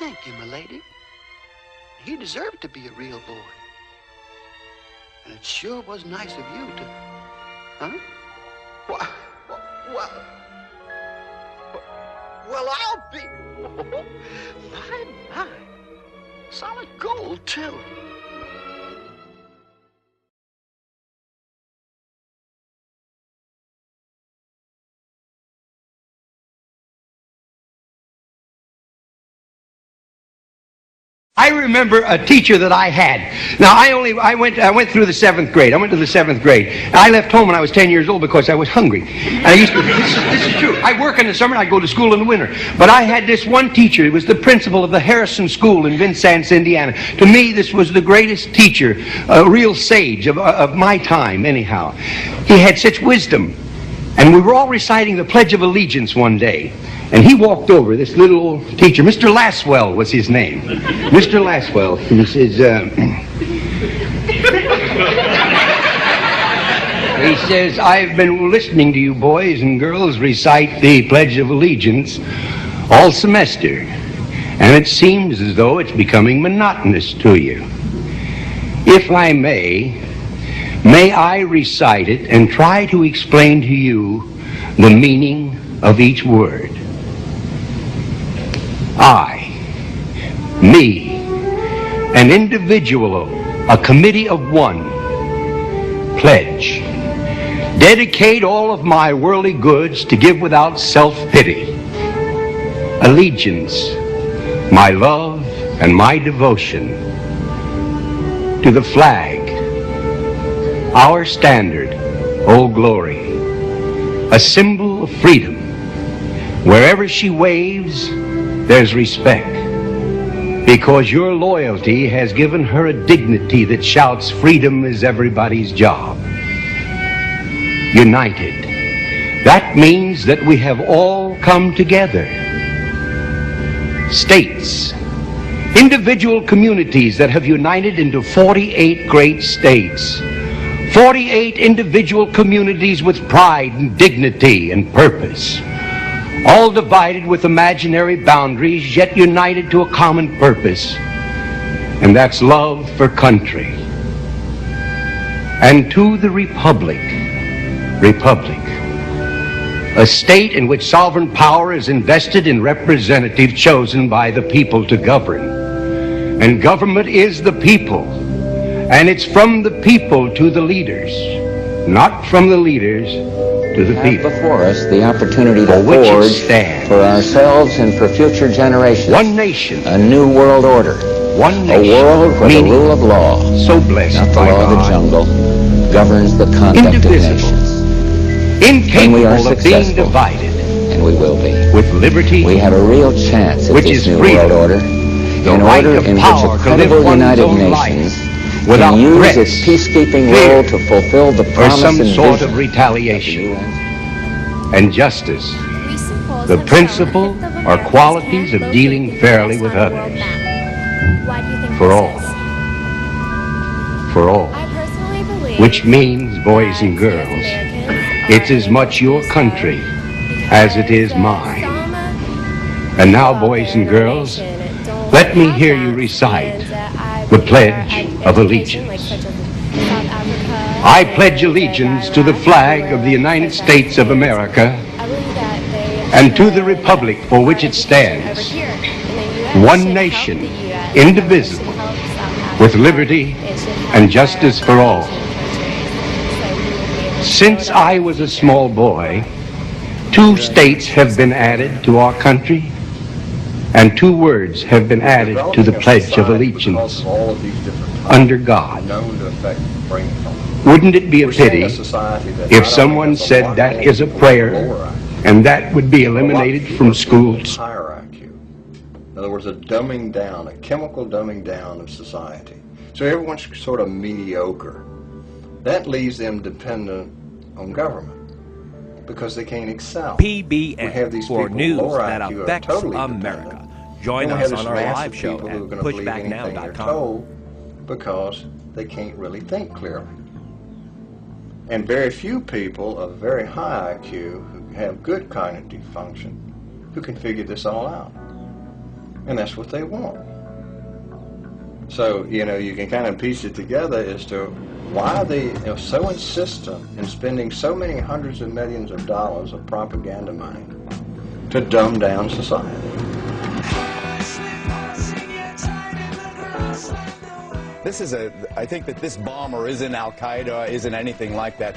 Thank you, milady. He deserved to be a real boy. And it sure was nice of you to... Huh? Well, I'll be... My. Solid gold, too. I remember a teacher that I had. Now, I went through the 7th grade. I went to the 7th grade. I left home when I was 10 years old because I was hungry. And I used to, this is true. I work in the summer and I go to school in the winter. But I had this one teacher. He was the principal of the Harrison School in Vincennes, Indiana. To me, this was the greatest teacher, a real sage of my time, anyhow. He had such wisdom. And we were all reciting the Pledge of Allegiance one day. And he walked over, this little old teacher, Mr. Laswell was his name. Mr. Laswell, he says, he says, I've been listening to you boys and girls recite the Pledge of Allegiance all semester. And it seems as though it's becoming monotonous to you. If I may I recite it and try to explain to you the meaning of each word. I, me, an individual, a committee of one, pledge, dedicate all of my worldly goods to give without self-pity, allegiance, my love and my devotion to the flag, our standard, Old Glory, a symbol of freedom. Wherever she waves, there's respect, because your loyalty has given her a dignity that shouts freedom is everybody's job. United. That means that we have all come together. States, individual communities that have united into 48 great states. 48 individual communities with pride and dignity and purpose. All divided with imaginary boundaries, yet united to a common purpose, and that's love for country. And to the Republic, a state in which sovereign power is invested in representatives chosen by the people to govern. And government is the people, and it's from the people to the leaders, not from the leaders to the people. Before us the opportunity to forge for ourselves and for future generations one nation, a new world order, one nation, a world where the rule of law, so blessed not the by law of the God, jungle, governs the conduct of nations. Incapable of being divided, and we will be, with liberty, we have a real chance at which this is new freedom, world order, an right order of in which power a to credible live one's United own Nations life without can use threats, its peacekeeping fear, role to fulfill the or promise some and sort vision of retaliation. And justice, the principle or qualities of dealing fairly with others. For all. For all. Which means, boys and girls, it's as much your country as it is mine. And now, boys and girls, let me hear you recite the Pledge of Allegiance. I pledge allegiance to the flag of the United States of America and to the republic for which it stands, one nation, indivisible, with liberty and justice for all. Since I was a small boy, 2 states have been added to our country, and 2 words have been added to the Pledge of Allegiance, under God. Wouldn't it be a pity if someone said that is a prayer and that would be eliminated from schools? Higher IQ. In other words, a dumbing down, a chemical dumbing down of society. So everyone's sort of mediocre. That leaves them dependent on government because they can't excel. PBN for news that affects America. Join us on our live show at pushbacknow.com. Because they can't really think clearly. And very few people of very high IQ who have good cognitive function who can figure this all out. And that's what they want. So, you know, you can kind of piece it together as to why they are so insistent in spending so many hundreds of millions of dollars of propaganda money to dumb down society. I think that this bomber isn't Al-Qaeda, isn't anything like that.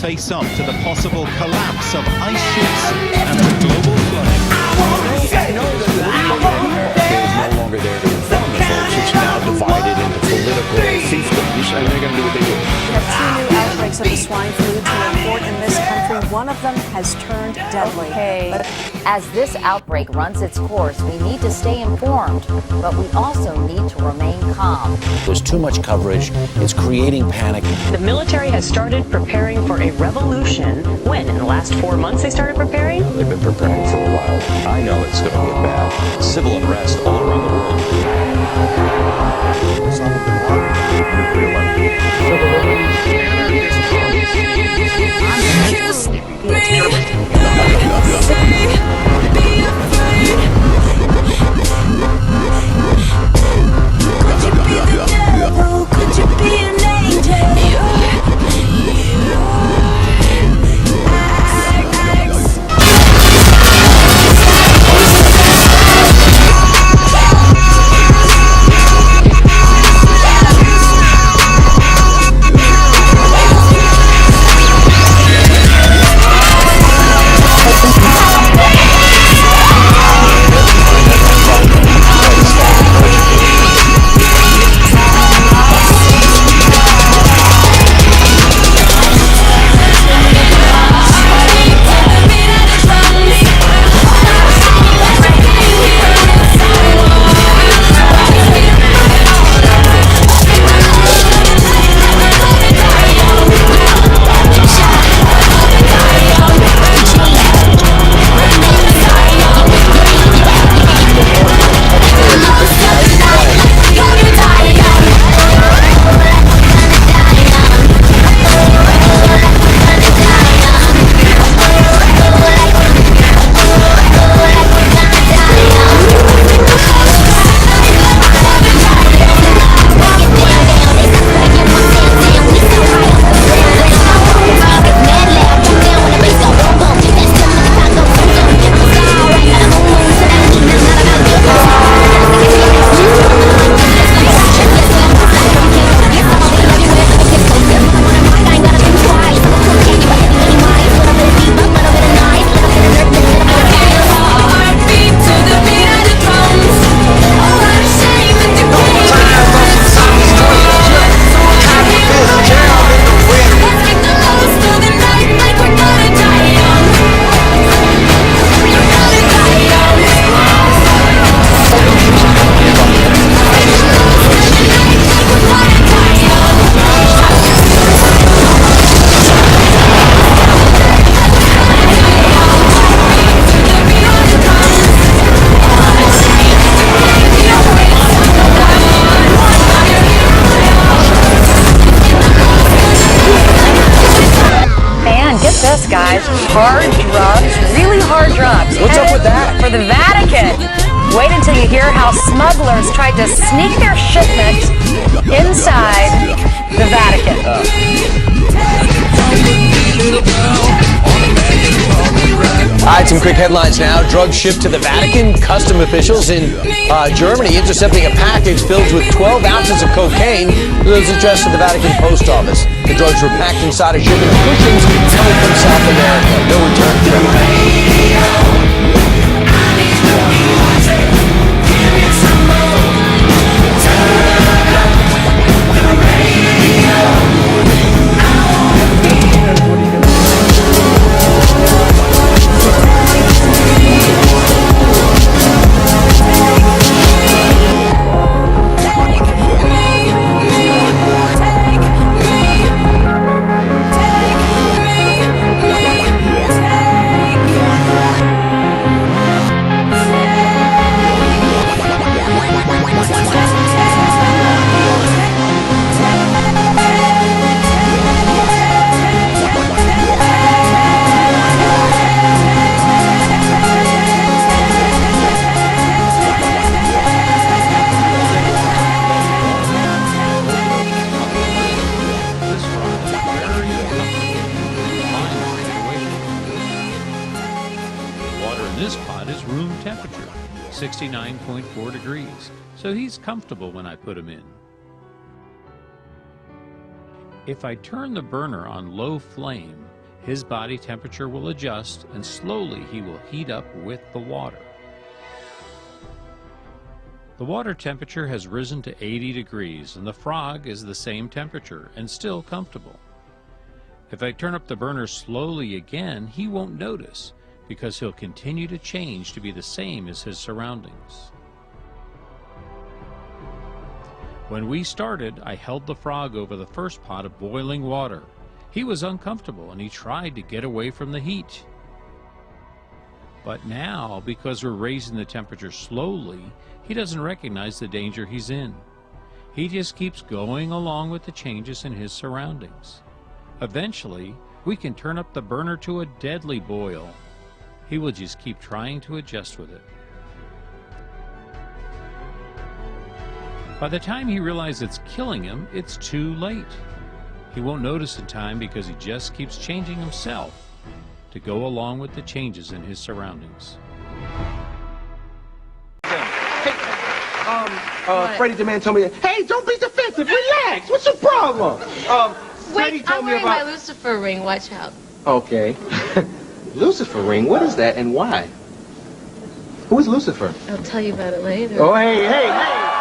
face up to the possible collapse of ice sheets and the global flooding. There's no longer there to inform the folks. It's now divided into political fiefdoms, and they're going to do what they do. We have 2 new outbreaks of the swine flu to report in this country. One of them has turned deadly. As this outbreak runs its course, we need to stay informed, but we also need to remain calm. There's too much coverage. It's creating panic. The military has started preparing for a revolution. When? In the last 4 months they started preparing? They've been preparing for a while. I know it's going to get bad. Civil unrest all around the world. Could you be an angel? hear how smugglers tried to sneak their shipment inside the Vatican. All right, some quick headlines now. Drugs shipped to the Vatican. Custom officials in Germany intercepting a package filled with 12 ounces of cocaine that was addressed to the Vatican post office. The drugs were packed inside a shipment of cushions coming from South America. No return trip. This pot is room temperature, 69.4 degrees, so he's comfortable when I put him in. If I turn the burner on low flame, his body temperature will adjust and slowly he will heat up with the water. The water temperature has risen to 80 degrees and the frog is the same temperature and still comfortable. If I turn up the burner slowly again, he won't notice, because he'll continue to change to be the same as his surroundings. When we started, I held the frog over the first pot of boiling water. He was uncomfortable and he tried to get away from the heat. But now, because we're raising the temperature slowly, he doesn't recognize the danger he's in. He just keeps going along with the changes in his surroundings. Eventually, we can turn up the burner to a deadly boil. He will just keep trying to adjust with it. By the time he realizes it's killing him, it's too late. He won't notice in time because he just keeps changing himself to go along with the changes in his surroundings. Freddie the man told me, hey, don't be defensive, relax, what's your problem? Wait, I'm wearing my Lucifer ring, watch out. Okay. Lucifer ring? What is that and why? Who is Lucifer? I'll tell you about it later. Oh, hey.